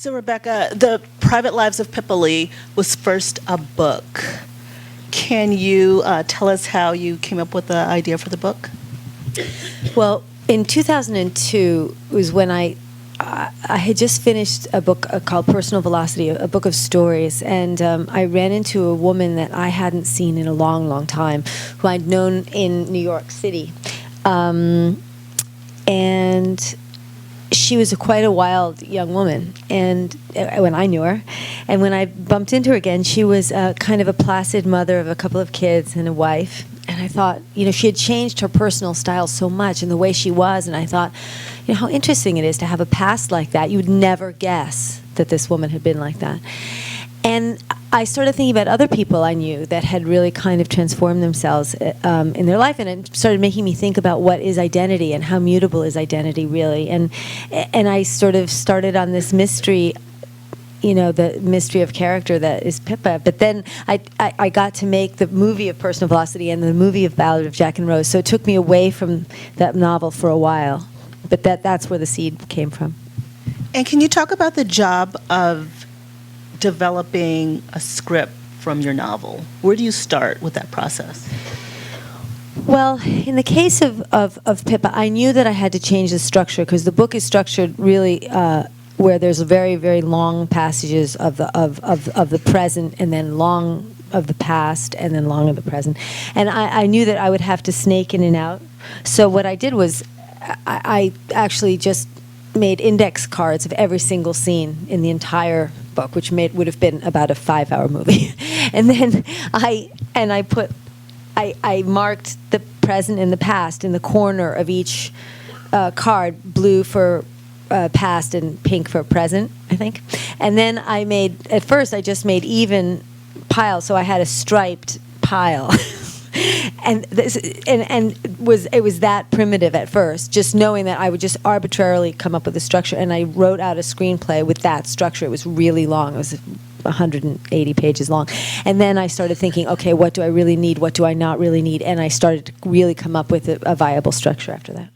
So, Rebecca, The Private Lives of Pippa Lee was first a book. Can you tell us how you came up with the idea for the book? Well, in 2002 was when I had just finished a book called Personal Velocity, a book of stories, and I ran into a woman that I hadn't seen in a long, long time, who I'd known in New York City. And she was quite a wild young woman, and when I knew her, and when I bumped into her again, she was kind of a placid mother of a couple of kids and a wife. And I thought, she had changed her personal style so much and the way she was, and I thought, how interesting it is to have a past like that. You would never guess that this woman had been like that. And I started thinking about other people I knew that had really kind of transformed themselves in their life, and it started making me think about what is identity and how mutable is identity really. And I sort of started on this mystery, the mystery of character that is Pippa. But then I got to make the movie of Personal Velocity and the movie of Ballad of Jack and Rose, so it took me away from that novel for a while. But that's where the seed came from. And can you talk about the job of developing a script from your novel? Where do you start with that process? Well, in the case of Pippa, I knew that I had to change the structure, because the book is structured really where there's very, very long passages of the present, and then long of the past, and then long of the present. And I knew that I would have to snake in and out. So what I did was I actually just made index cards of every single scene in the entire book, which would have been about a 5-hour movie. And then I marked the present and the past in the corner of each card, blue for past and pink for present, I think. And then at first I just made even piles, so I had a striped pile. And it was that primitive at first, just knowing that I would just arbitrarily come up with a structure, and I wrote out a screenplay with that structure. It was really long. It was 180 pages long. And then I started thinking, okay, what do I really need? What do I not really need? And I started to really come up with a viable structure after that.